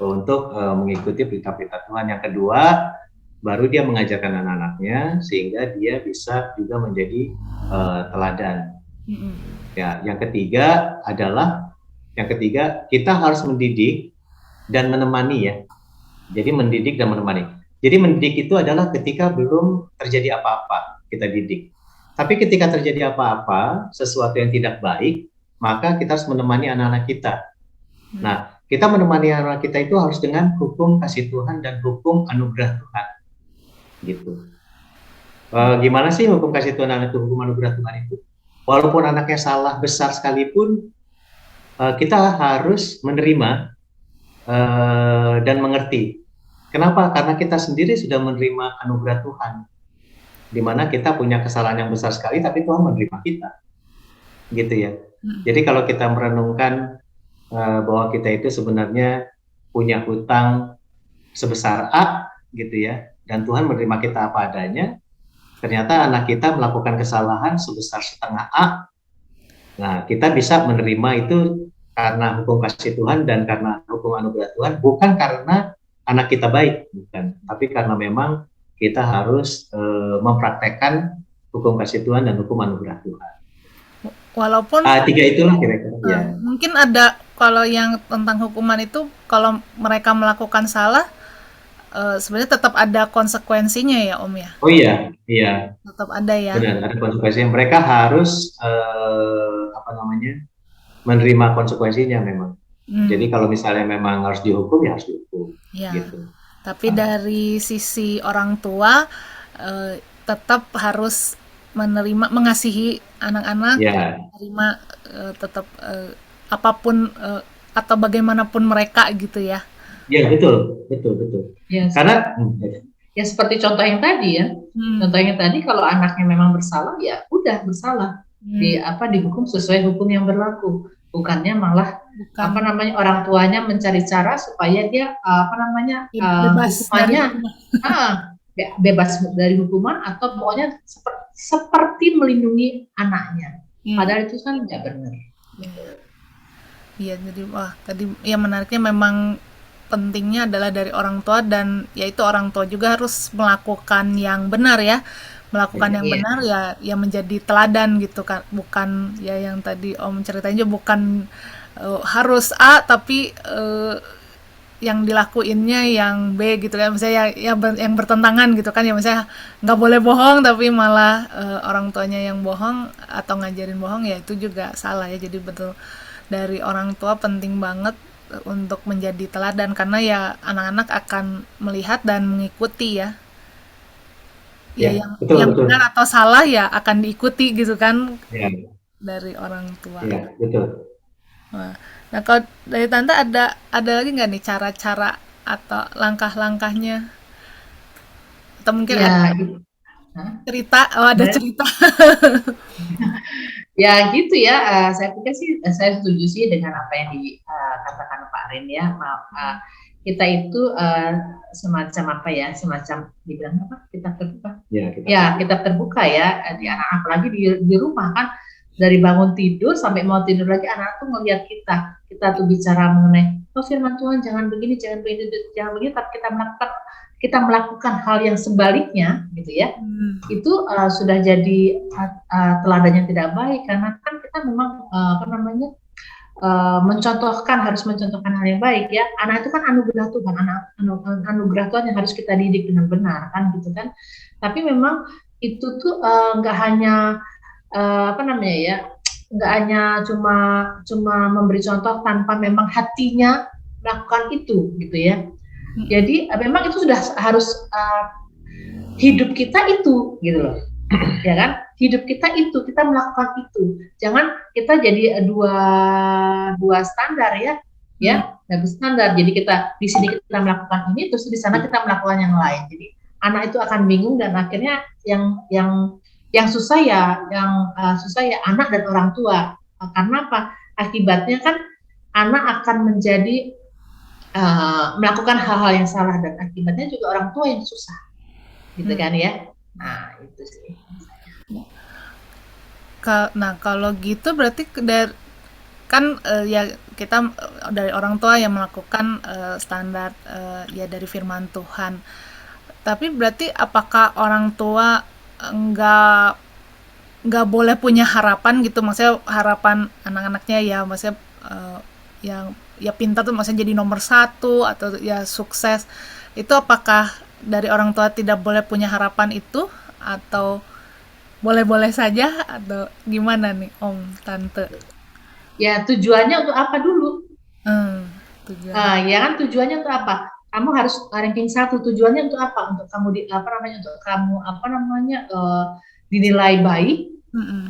untuk mengikuti perintah-perintah Tuhan. Yang kedua, baru dia mengajarkan anak-anaknya sehingga dia bisa juga menjadi teladan. Ya, yang ketiga kita harus mendidik dan menemani ya. Jadi mendidik dan menemani. Jadi mendidik itu adalah ketika belum terjadi apa-apa, kita didik. Tapi ketika terjadi apa-apa, sesuatu yang tidak baik, maka kita harus menemani anak-anak kita. Nah, kita menemani anak kita itu harus dengan hukum kasih Tuhan dan hukum anugerah Tuhan. Gitu. Gimana sih hukum kasih Tuhan dan hukum anugerah Tuhan itu? Walaupun anaknya salah besar sekalipun, kita harus menerima dan mengerti. Kenapa? Karena kita sendiri sudah menerima anugerah Tuhan, di mana kita punya kesalahan yang besar sekali, tapi Tuhan menerima kita, gitu ya. Jadi kalau kita merenungkan bahwa kita itu sebenarnya punya hutang sebesar A, gitu ya, dan Tuhan menerima kita apa adanya, ternyata anak kita melakukan kesalahan sebesar setengah A, nah kita bisa menerima itu karena hukum kasih Tuhan dan karena hukum anugerah Tuhan, bukan karena anak kita baik, bukan, tapi karena memang kita harus mempraktekkan hukum kasih Tuhan dan hukum anugerah Tuhan. Walaupun tiga itulah kira-kira. Ya. Mungkin ada kalau yang tentang hukuman itu, kalau mereka melakukan salah, sebenarnya tetap ada konsekuensinya ya Om ya. Oh iya, iya. Tetap ada ya. Benar, ada konsekuensinya. Mereka harus menerima konsekuensinya memang. Jadi kalau misalnya memang harus dihukum, ya harus dihukum. Ya. Gitu. Tapi dari sisi orang tua tetap harus menerima, mengasihi anak-anak, menerima tetap apapun atau bagaimanapun mereka gitu ya. Ya betul. Ya, karena ya seperti contoh yang tadi ya, contoh yang tadi kalau anaknya memang bersalah, ya udah bersalah, dihukum sesuai hukum yang berlaku. Bukannya malah orang tuanya mencari cara supaya dia bebas dari hukuman atau pokoknya seperti melindungi anaknya. Padahal itu kan nggak benar. Iya, jadi tadi ya menariknya memang pentingnya adalah dari orang tua, dan yaitu orang tua juga harus melakukan yang benar ya. Melakukan yang benar ya menjadi teladan gitu kan, bukan ya yang tadi Om ceritain juga, bukan harus A tapi yang dilakuinnya yang B gitu kan, misalnya yang bertentangan gitu kan ya, misalnya nggak boleh bohong tapi malah orang tuanya yang bohong atau ngajarin bohong, ya itu juga salah ya. Jadi betul dari orang tua penting banget untuk menjadi teladan, karena ya anak-anak akan melihat dan mengikuti ya. Yang benar atau salah ya akan diikuti gitu kan dari orang tua. Iya, betul. Nah, kalau dari Tante ada lagi nggak nih cara-cara atau langkah-langkahnya? Atau mungkin ada cerita? Ada cerita. Ya gitu ya, saya pikir sih, saya setuju sih dengan apa yang dikatakan Pak Rin ya. Kita itu semacam dibilang apa? Kitab terbuka. Kitab terbuka ya di anak, apalagi di rumah kan, dari bangun tidur sampai mau tidur lagi anak tuh ngelihat kita tuh bicara mengenai firman Tuhan, jangan begini, tapi kita melakukan, kita melakukan hal yang sebaliknya, gitu ya, itu sudah jadi teladan yang tidak baik, karena kan kita memang harus mencontohkan hal yang baik ya. Anak itu kan anugerah Tuhan, anugerah Tuhan yang harus kita didik dengan benar kan, gitu kan. Tapi memang itu tuh nggak hanya nggak hanya cuma memberi contoh tanpa memang hatinya melakukan itu, gitu ya. Jadi memang itu sudah harus hidup kita itu, gitu loh. Ya kan, hidup kita itu, kita melakukan itu, jangan kita jadi dua standar ya, double standar. Jadi kita di sini kita melakukan ini, terus di sana kita melakukan yang lain. Jadi anak itu akan bingung, dan akhirnya yang susah ya anak dan orang tua. Karena apa? Akibatnya kan anak akan menjadi melakukan hal-hal yang salah, dan akibatnya juga orang tua yang susah, gitu kan ya. Nah, itu sih. Nah, kalau gitu berarti kan ya kita dari orang tua yang melakukan standar ya dari firman Tuhan. Tapi berarti apakah orang tua nggak boleh punya harapan gitu? Maksudnya harapan anak-anaknya ya, maksudnya yang ya pintar tuh maksudnya jadi nomor 1 atau ya sukses. Itu apakah dari orang tua tidak boleh punya harapan itu, atau boleh-boleh saja, atau gimana nih Om, Tante? Ya, tujuannya untuk apa dulu? Tujuan. Ya kan, tujuannya untuk apa? Kamu harus ranking 1. Tujuannya untuk apa? Untuk kamu dinilai baik,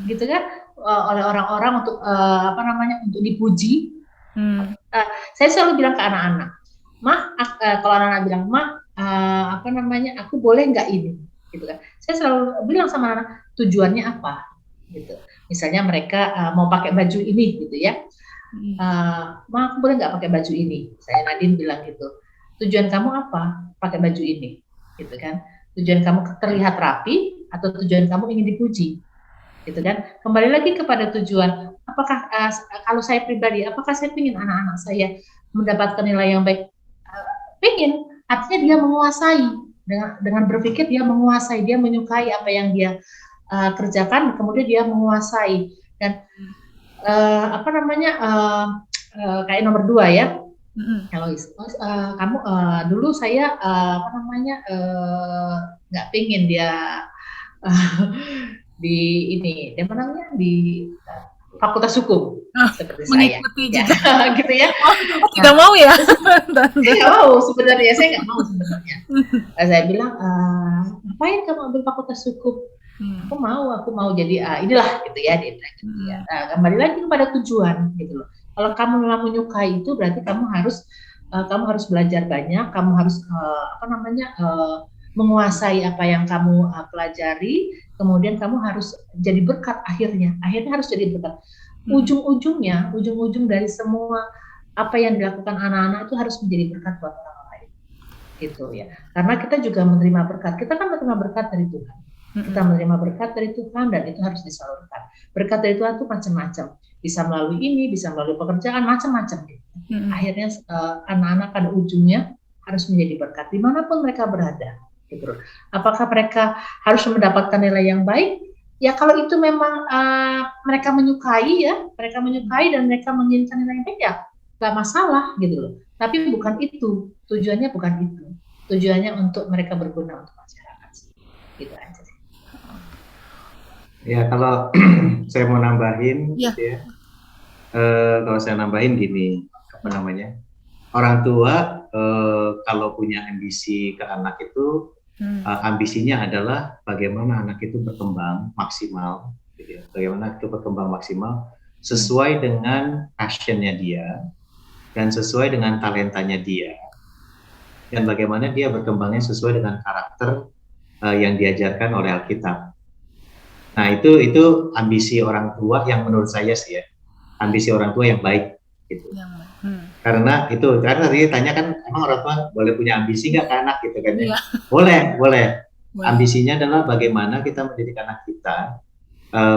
gitu kan? Oleh orang-orang, untuk untuk dipuji. Saya selalu bilang ke anak-anak, kalau anak-anak bilang, aku boleh nggak ini, gitu kan? Saya selalu bilang sama anak, tujuannya apa, gitu. Misalnya mereka mau pakai baju ini, gitu ya. Aku boleh nggak pakai baju ini? Saya Nadine bilang gitu. Tujuan kamu apa pakai baju ini, gitu kan? Tujuan kamu terlihat rapi, atau tujuan kamu ingin dipuji, gitu kan? Kembali lagi kepada tujuan. Apakah kalau saya pribadi, apakah saya ingin anak-anak saya mendapatkan nilai yang baik? Pengen, artinya dia menguasai, dengan berpikir dia menguasai, dia menyukai apa yang dia kerjakan, kemudian dia menguasai. Dan kayak nomor 2 ya. Kalau kamu dulu saya nggak pengen dia di Fakultas Hukum, seperti mengikuti saya, juga. gitu ya. Tidak mau ya? Sebenarnya saya nggak mau sebenarnya. Saya bilang, ngapain kamu ambil Fakultas Hukum? Aku mau jadi inilah, gitu ya. Nah, kembali lagi kepada tujuan, gitu loh. Kalau kamu memang menyukai itu, berarti kamu harus belajar banyak, kamu harus menguasai apa yang kamu pelajari, kemudian kamu harus jadi berkat akhirnya harus jadi berkat. Ujung dari semua apa yang dilakukan anak-anak itu harus menjadi berkat buat orang lain, gitu ya. Karena kita juga menerima berkat, kita kan menerima berkat dari Tuhan. Kita menerima berkat dari Tuhan, dan itu harus disalurkan. Berkat dari Tuhan itu macam-macam, bisa melalui ini, bisa melalui pekerjaan, macam-macam gitu. Akhirnya anak-anak pada ujungnya harus menjadi berkat dimanapun mereka berada, gitu. Apakah mereka harus mendapatkan nilai yang baik? Ya kalau itu memang mereka menyukai dan mereka menginginkan nilai yang baik, ya nggak masalah, gitu loh. Tapi bukan itu tujuannya, tujuannya untuk mereka berguna untuk masyarakat, gitu aja sih. Ya, kalau saya mau nambahin, gitu ya. Kalau saya nambahin gini, orang tua kalau punya ambisi ke anak itu, ambisinya adalah bagaimana anak itu berkembang maksimal, gitu ya. Bagaimana itu berkembang maksimal sesuai dengan passionnya dia dan sesuai dengan talentanya dia, dan bagaimana dia berkembangnya sesuai dengan karakter yang diajarkan oleh Alkitab. Nah, itu ambisi orang tua yang menurut saya sih ya, ambisi orang tua yang baik, gitu. Karena tadi tanya kan, emang orang tua boleh punya ambisi nggak ke anak, gitu kan ya? Boleh. Ambisinya adalah bagaimana kita mendidik anak kita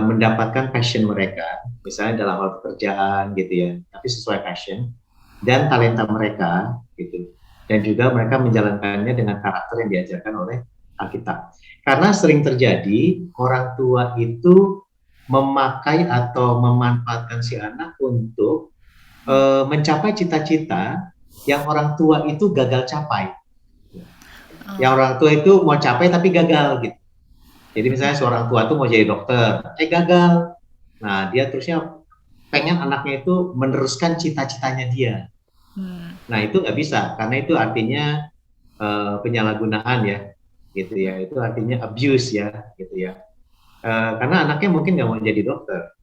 mendapatkan passion mereka, misalnya dalam hal pekerjaan, gitu ya, tapi sesuai passion dan talenta mereka, gitu. dan juga mereka menjalankannya dengan karakter yang diajarkan oleh Alkitab. Karena sering terjadi orang tua itu memakai atau memanfaatkan si anak untuk mencapai cita-cita yang orang tua itu gagal capai. Yang orang tua itu mau capai tapi gagal gitu. Jadi misalnya seorang tua tuh mau jadi dokter, gagal. Nah dia terusnya pengen anaknya itu meneruskan cita-citanya dia. Nah itu nggak bisa, karena itu artinya penyalahgunaan ya, gitu ya. Itu artinya abuse ya, gitu ya. Karena anaknya mungkin nggak mau jadi dokter,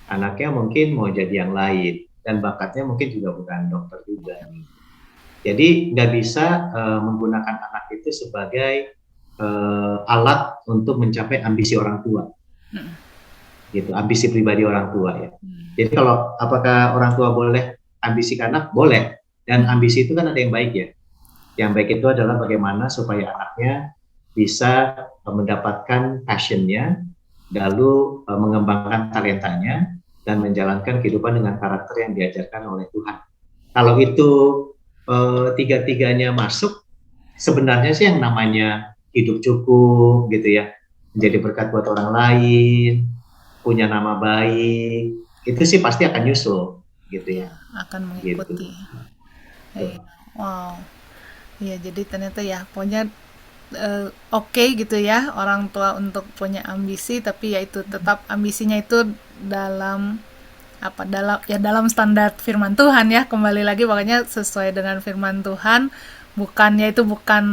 anaknya mungkin mau jadi yang lain, dan bakatnya mungkin juga bukan dokter juga. Jadi nggak bisa menggunakan anak itu sebagai alat untuk mencapai ambisi orang tua, gitu, ambisi pribadi orang tua ya. Jadi kalau apakah orang tua boleh ambisi anak? Boleh. Dan ambisi itu kan ada yang baik ya. Yang baik itu adalah bagaimana supaya anaknya bisa mendapatkan passionnya, lalu mengembangkan talentanya, dan menjalankan kehidupan dengan karakter yang diajarkan oleh Tuhan. Kalau itu tiga-tiganya masuk, sebenarnya sih yang namanya hidup cukup gitu ya, menjadi berkat buat orang lain, punya nama baik, itu sih pasti akan nyusul gitu ya. Akan mengikuti. Gitu. Wow. Iya, jadi ternyata ya pokoknya oke gitu ya orang tua untuk punya ambisi, tapi ya itu tetap ambisinya itu dalam dalam standar firman Tuhan ya, kembali lagi pokoknya sesuai dengan firman Tuhan, bukannya itu bukan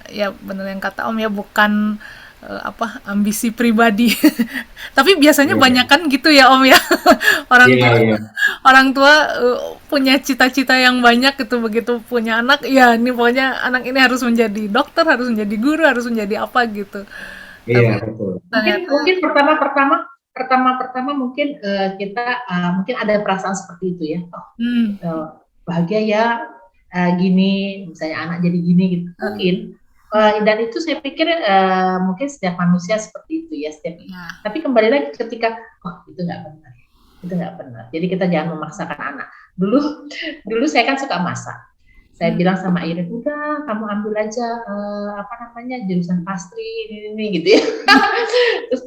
ya benar yang kata Om ya, bukan ambisi pribadi. Tapi biasanya banyak kan gitu ya Om ya. Orang tua punya cita-cita yang banyak gitu, begitu punya anak ya ini pokoknya anak ini harus menjadi dokter, harus menjadi guru, harus menjadi apa gitu. Iya, betul. Mungkin pertama mungkin kita mungkin ada perasaan seperti itu ya. Bahagia ya gini, misalnya anak jadi gini gitu. Mungkin dan itu saya pikir mungkin setiap manusia seperti itu ya, tapi kembali lagi ketika itu nggak benar. Jadi kita jangan memaksakan anak. Dulu saya kan suka masak. Saya bilang sama Irin, udah kamu ambil aja jurusan pastry ini gitu ya. Terus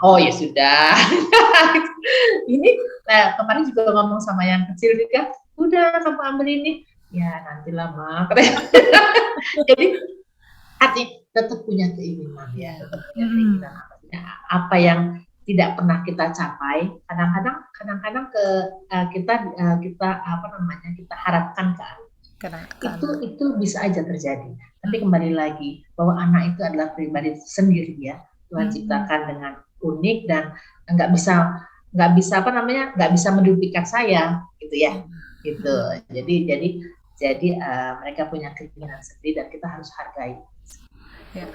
oh ya sudah. Ini kemarin juga ngomong sama yang kecil juga, udah kamu ambil ini. Ya nantilah Ma. Jadi hati tetap punya keinginan ya, apa yang tidak pernah kita capai, kadang-kadang kita harapkan kan, itu bisa aja terjadi. Tapi kembali lagi bahwa anak itu adalah pribadi sendiri ya, Tuhan ciptakan dengan unik dan nggak bisa menduplikat saya gitu ya, gitu. Jadi mereka punya keinginan sendiri dan kita harus hargai. Ya.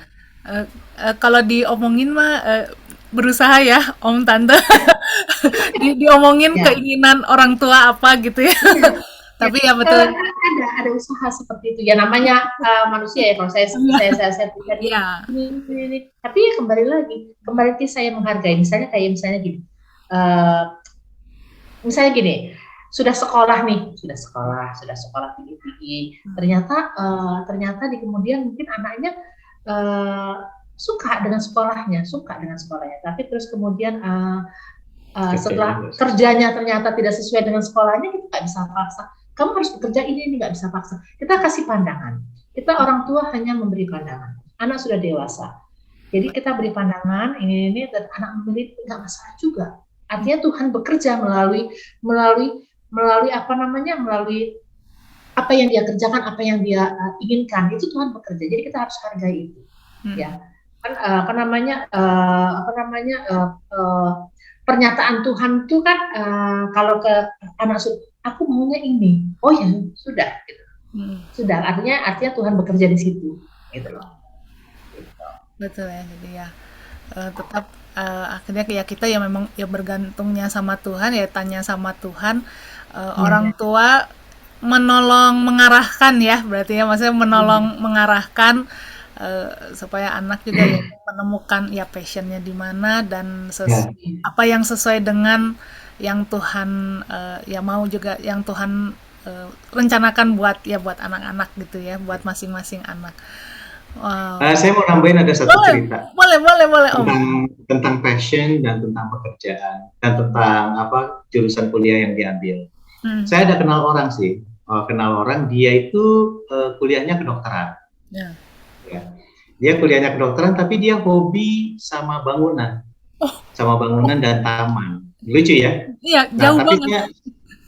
Kalau diomongin mah berusaha ya Om Tante diomongin keinginan orang tua apa gitu ya. Tapi ya betul ada usaha seperti itu ya, namanya manusia ya. Kalau saya pribadi ini. Tapi ya kembali saya menghargai. Misalnya gini, misalnya gini, sudah sekolah tinggi. Ternyata di kemudian mungkin anaknya suka dengan sekolahnya, tapi terus kemudian setelah kerjanya ternyata tidak sesuai dengan sekolahnya, kita nggak bisa paksa. Kamu harus bekerja ini nggak bisa paksa. Kita kasih pandangan. Kita orang tua hanya memberi pandangan. Anak sudah dewasa, jadi kita beri pandangan ini dan anak memilih, nggak masalah juga. Artinya Tuhan bekerja melalui apa yang dia kerjakan, apa yang dia inginkan, itu Tuhan bekerja. Jadi kita harus hargai itu, ya. Kan pernyataan Tuhan itu kan kalau ke anak, aku maunya ini, oh ya sudah, gitu. Sudah. Artinya Tuhan bekerja di situ, gitu loh. Gitu. Betul ya, jadi ya tetap akhirnya ya kita ya memang ya bergantungnya sama Tuhan, ya tanya sama Tuhan. Orang tua menolong mengarahkan ya, berarti ya maksudnya menolong mengarahkan supaya anak juga ya menemukan ya passionnya di mana dan apa yang sesuai dengan yang Tuhan ya mau juga, yang Tuhan rencanakan buat anak-anak gitu ya, buat masing-masing anak. Wow. Saya mau nambahin ada satu cerita Boleh Om. tentang passion dan tentang pekerjaan dan tentang jurusan kuliah yang diambil. Saya ada kenal orang dia itu kuliahnya kedokteran. Ya. Dia kuliahnya kedokteran tapi dia hobi sama bangunan, dan taman. Lucu ya? Iya, jauh banget.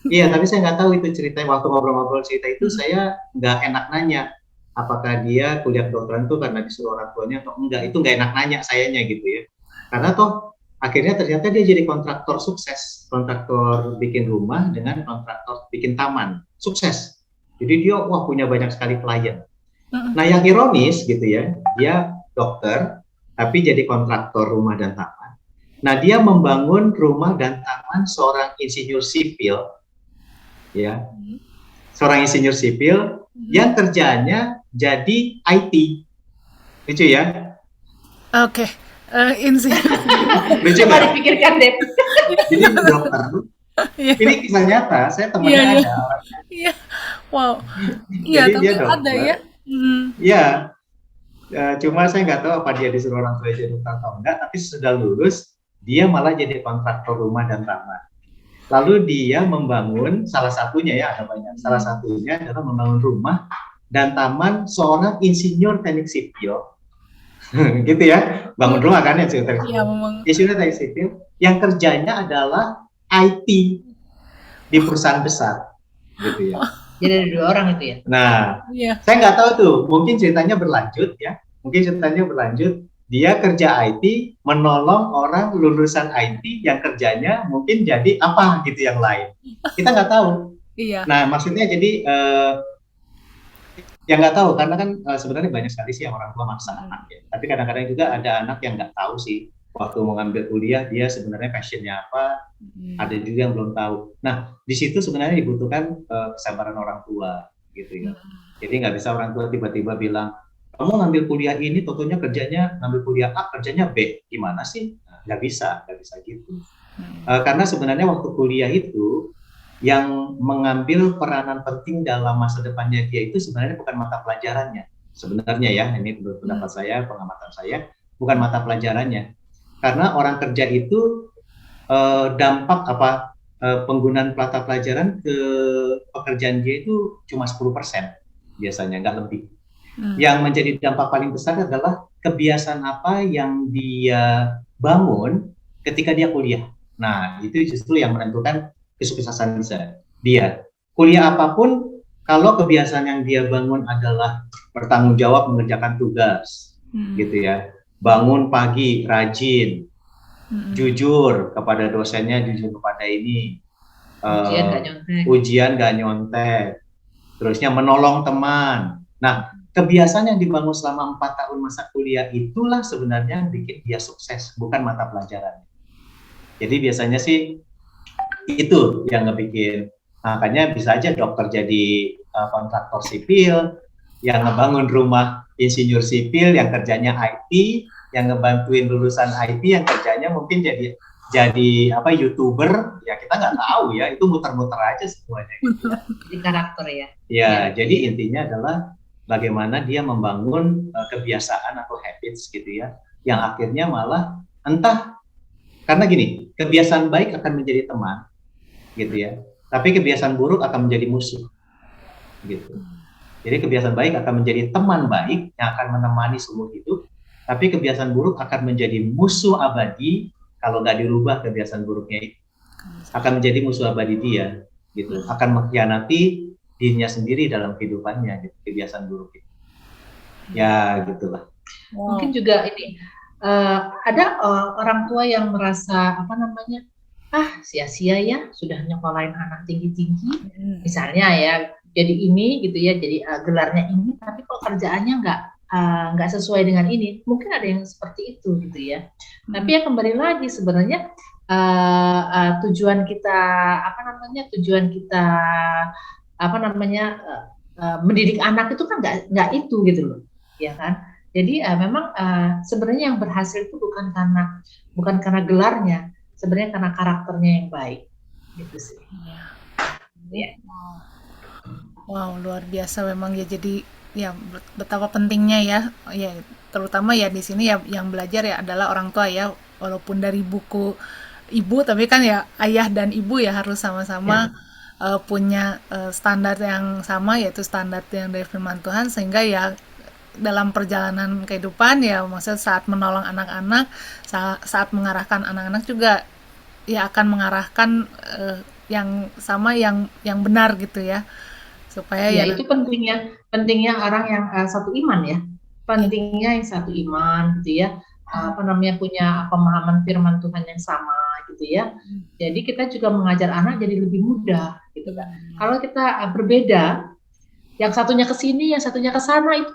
Tapi saya nggak tahu itu ceritanya. Waktu ngobrol-ngobrol cerita itu saya nggak enak nanya apakah dia kuliah kedokteran itu karena disuruh orang tuanya atau enggak. Itu nggak enak nanya sayanya gitu ya. Karena toh akhirnya ternyata dia jadi kontraktor sukses, kontraktor bikin rumah dengan kontraktor bikin taman sukses. Jadi dia punya banyak sekali klien. Nah yang ironis gitu ya, dia dokter tapi jadi kontraktor rumah dan taman. Nah dia membangun rumah dan taman seorang insinyur sipil, ya, seorang insinyur sipil yang kerjanya jadi IT, lucu ya? Oke. Insinyur. Lucu nggak dipikirkan deh. Jadi dokter. Ini kisah nyata, saya temannya ada. Iya, wow. Iya, tapi ada ya. Iya, cuma saya nggak tahu apa dia disuruh orang tua jadi dokter atau enggak, tapi sudah lulus, dia malah jadi kontraktor rumah dan taman. Lalu dia membangun, salah satunya ya, ada banyak, salah satunya adalah membangun rumah dan taman seorang insinyur teknik sipil, gitu ya, bangun rumah kan ya, insinyur teknik sipil, yang kerjanya adalah IT di perusahaan besar, gitu ya. Jadi ada 2 orang itu ya? Nah, saya nggak tahu tuh, mungkin ceritanya berlanjut ya. Dia kerja IT, menolong orang lulusan IT yang kerjanya mungkin jadi apa gitu yang lain. Kita nggak tahu. Iya. Nah, maksudnya jadi, ya nggak tahu, karena kan sebenarnya banyak sekali sih yang orang tua maksa anak ya. Tapi kadang-kadang juga ada anak yang nggak tahu sih, waktu mengambil kuliah dia sebenarnya passionnya apa, ada juga yang belum tahu. Nah di situ sebenarnya dibutuhkan kesabaran orang tua gitu ya. Jadi nggak bisa orang tua tiba-tiba bilang kamu ngambil kuliah ini, totonya kerjanya ngambil kuliah A kerjanya B, gimana sih? Nggak bisa gitu. Karena sebenarnya waktu kuliah itu yang mengambil peranan penting dalam masa depannya dia itu sebenarnya bukan mata pelajarannya. Sebenarnya ya, ini menurut pendapat saya, pengamatan saya, bukan mata pelajarannya. Karena orang kerja itu dampak penggunaan mata pelajaran ke pekerjaan dia itu cuma 10% biasanya, nggak lebih. Yang menjadi dampak paling besar adalah kebiasaan apa yang dia bangun ketika dia kuliah. Nah itu justru yang menentukan kesuksesan dia. Kuliah apapun, kalau kebiasaan yang dia bangun adalah bertanggung jawab mengerjakan tugas, gitu ya. Bangun pagi, rajin, jujur kepada dosennya, jujur kepada ini, ujian gak nyontek, terusnya menolong teman. Nah, kebiasaan yang dibangun selama 4 tahun masa kuliah itulah sebenarnya yang bikin dia sukses, bukan mata pelajaran. Jadi biasanya sih itu yang ngebikin, makanya bisa aja dokter jadi kontraktor sipil, yang ngebangun rumah insinyur sipil yang kerjanya IT, yang ngebantuin lulusan IT yang kerjanya mungkin jadi YouTuber, ya kita nggak tahu ya, itu muter-muter aja semuanya gitu. Jadi karakter ya. Ya, jadi intinya adalah bagaimana dia membangun kebiasaan atau habits gitu ya, yang akhirnya malah entah, karena gini, kebiasaan baik akan menjadi teman gitu ya, tapi kebiasaan buruk akan menjadi musuh gitu. Jadi kebiasaan baik akan menjadi teman baik yang akan menemani seumur hidup, tapi kebiasaan buruk akan menjadi musuh abadi kalau nggak dirubah. Kebiasaan buruknya itu akan menjadi musuh abadi dia, gitu. Akan mengkhianati dirinya sendiri dalam kehidupannya, gitu, kebiasaan buruk itu. Ya, gitulah. Wow. Mungkin juga ini ada orang tua yang merasa sia-sia ya sudah nyekolahin anak tinggi-tinggi, misalnya ya. Jadi ini gitu ya, jadi gelarnya ini, tapi kok kerjaannya nggak sesuai dengan ini. Mungkin ada yang seperti itu gitu ya. Tapi ya kembali lagi sebenarnya tujuan kita mendidik anak itu kan nggak itu gitu loh, ya kan. Jadi memang sebenarnya yang berhasil itu bukan karena gelarnya, sebenarnya karena karakternya yang baik gitu sih. Ya. Wow, luar biasa memang ya. Jadi ya betapa pentingnya ya. Ya, terutama ya di sini ya yang belajar ya adalah orang tua ya. Walaupun dari buku ibu, tapi kan ya ayah dan ibu ya harus sama-sama Ya, punya standar yang sama, yaitu standar yang dari firman Tuhan, sehingga ya dalam perjalanan kehidupan ya maksudnya saat menolong anak-anak, saat mengarahkan anak-anak juga ya akan mengarahkan yang sama, yang benar gitu ya, supaya ya ya itu pentingnya pentingnya orang yang satu iman ya. ya, Pentingnya yang satu iman gitu ya. Apa namanya punya pemahaman firman Tuhan yang sama gitu ya. Jadi kita juga mengajar anak jadi lebih mudah gitu kan. Kalau kita berbeda, yang satunya ke sini, yang satunya ke sana itu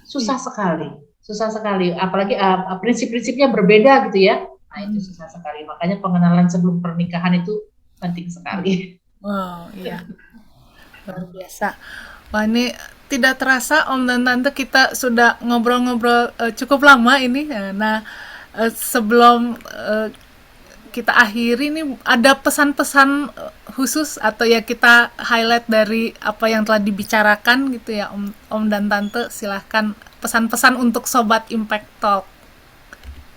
susah sekali. Susah sekali. Apalagi prinsip-prinsipnya berbeda gitu ya. Nah, itu susah sekali. Makanya pengenalan sebelum pernikahan itu penting sekali. wow, iya, luar biasa. Wah, ini tidak terasa Om dan Tante kita sudah ngobrol-ngobrol cukup lama ini. Nah, sebelum kita akhiri nih, ada pesan-pesan khusus atau ya kita highlight dari apa yang telah dibicarakan gitu ya Om dan Tante, silahkan pesan-pesan untuk Sobat Impact Talk.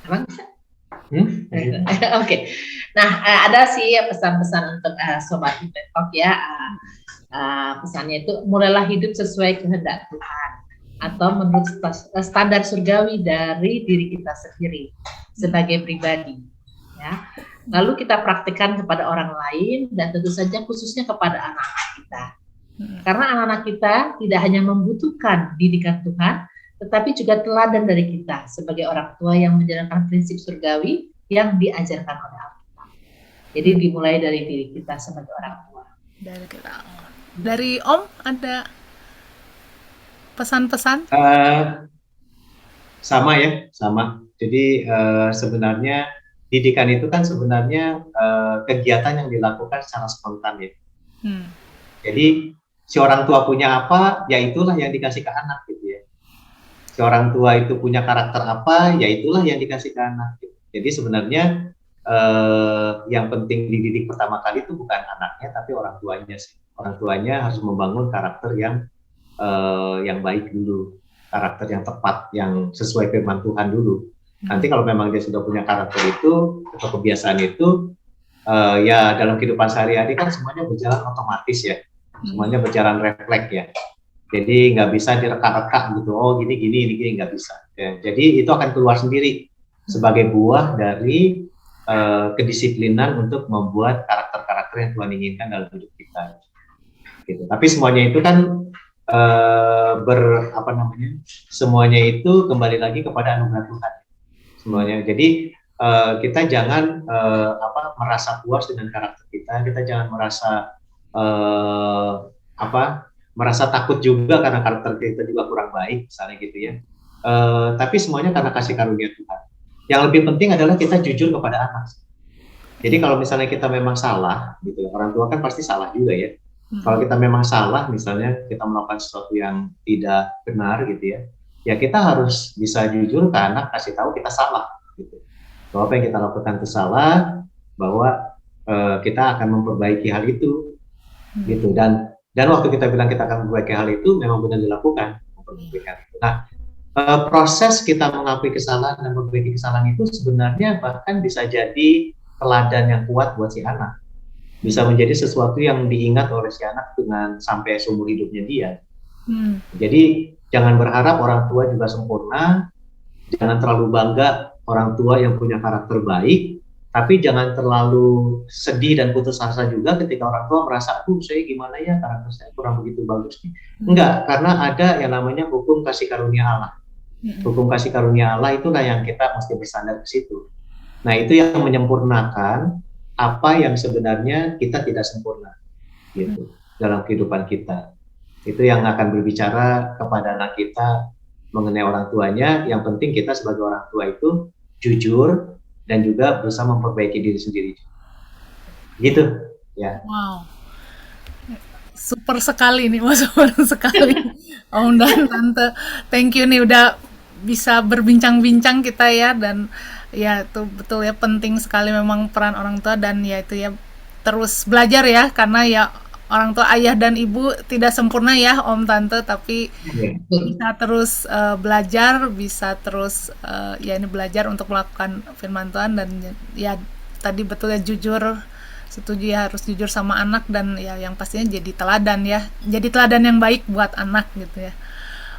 Emang bisa? Oke. Nah, ada sih pesan-pesan untuk Sobat Impact Talk ya. Pesannya itu mulailah hidup sesuai kehendak Tuhan atau menurut standar surgawi dari diri kita sendiri sebagai pribadi ya. Lalu kita praktikkan kepada orang lain dan tentu saja khususnya kepada anak-anak kita. Karena anak-anak kita tidak hanya membutuhkan didikan Tuhan, tetapi juga teladan dari kita sebagai orang tua yang menjalankan prinsip surgawi yang diajarkan oleh Alkitab. Jadi dimulai dari diri kita sebagai orang tua. Dari Om ada pesan-pesan? Sama ya, sama. Jadi sebenarnya didikan itu kan sebenarnya kegiatan yang dilakukan secara spontan ya. Jadi si orang tua punya apa, ya itulah yang dikasih ke anak gitu ya. Si orang tua itu punya karakter apa, ya itulah yang dikasih ke anak. Gitu. Jadi sebenarnya yang penting dididik pertama kali itu bukan anaknya, tapi orang tuanya sih. Orang tuanya harus membangun karakter yang baik dulu, karakter yang tepat, yang sesuai firman Tuhan dulu. Nanti kalau memang dia sudah punya karakter itu atau kebiasaan itu, ya dalam kehidupan sehari-hari kan semuanya berjalan otomatis ya, semuanya berjalan refleks ya. Jadi nggak bisa direka-reka gitu, oh gini nggak bisa. Ya, jadi itu akan keluar sendiri sebagai buah dari kedisiplinan untuk membuat karakter-karakter yang Tuhan inginkan dalam hidup kita. Gitu. Tapi semuanya itu kan semuanya itu kembali lagi kepada anugerah Tuhan. Semuanya. Jadi kita jangan merasa puas dengan karakter kita jangan merasa takut juga karena karakter kita juga kurang baik, misalnya gitu ya. Tapi semuanya karena kasih karunia Tuhan. Yang lebih penting adalah kita jujur kepada anak. Jadi kalau misalnya kita memang salah, gitu, orang tua kan pasti salah juga ya. Kalau kita memang salah, misalnya kita melakukan sesuatu yang tidak benar gitu ya kita harus bisa jujur ke anak, kasih tahu kita salah gitu. Bahwa apa yang kita lakukan itu salah, bahwa kita akan memperbaiki hal itu gitu. Dan waktu kita bilang kita akan memperbaiki hal itu memang benar dilakukan memperbaiki hal itu. Nah, proses kita mengakui kesalahan dan memperbaiki kesalahan itu sebenarnya bahkan bisa jadi teladan yang kuat buat si anak. Bisa menjadi sesuatu yang diingat oleh si anak dengan sampai seumur hidupnya dia. Jadi jangan berharap orang tua juga sempurna, jangan terlalu bangga orang tua yang punya karakter baik, tapi jangan terlalu sedih dan putus asa juga ketika orang tua merasa, saya gimana ya karakter saya kurang begitu bagus nih. Enggak, karena ada yang namanya hukum kasih karunia Allah. Hukum kasih karunia Allah itulah yang kita mesti bersandar ke situ. Nah itu yang menyempurnakan apa yang sebenarnya kita tidak sempurna gitu dalam kehidupan kita. Itu yang akan berbicara kepada anak kita mengenai orang tuanya. Yang penting kita sebagai orang tua itu jujur dan juga berusaha memperbaiki diri sendiri. Gitu ya. Wow. Super sekali nih, super sekali. Om dan Tante, thank you nih udah bisa berbincang-bincang kita ya, dan ya itu betul ya, penting sekali memang peran orang tua, dan ya itu ya terus belajar ya, karena ya orang tua ayah dan ibu tidak sempurna ya Om Tante, tapi Ya. bisa terus belajar, bisa terus ya ini belajar untuk melakukan firman Tuhan dan ya tadi betul ya jujur, setuju ya harus jujur sama anak dan ya yang pastinya jadi teladan ya, jadi teladan yang baik buat anak gitu ya.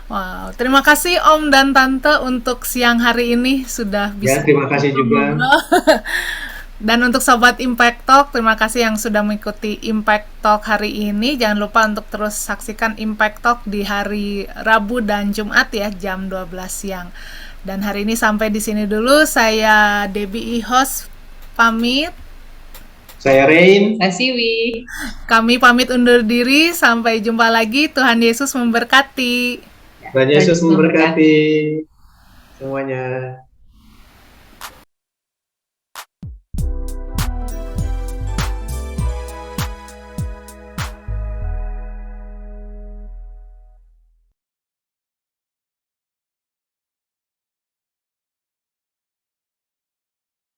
Wow, terima kasih Om dan Tante untuk siang hari ini sudah Ya, bisa terima kasih juga. ngobrol. Dan untuk Sobat Impact Talk, terima kasih yang sudah mengikuti Impact Talk hari ini. Jangan lupa untuk terus saksikan Impact Talk di hari Rabu dan Jumat ya, jam 12 siang. Dan hari ini sampai di sini dulu. Saya Debbie host pamit. Saya Rain. Saya Siwi. Kami pamit undur diri. Sampai jumpa lagi. Tuhan Yesus memberkati. Tuhan Yesus memberkati semuanya.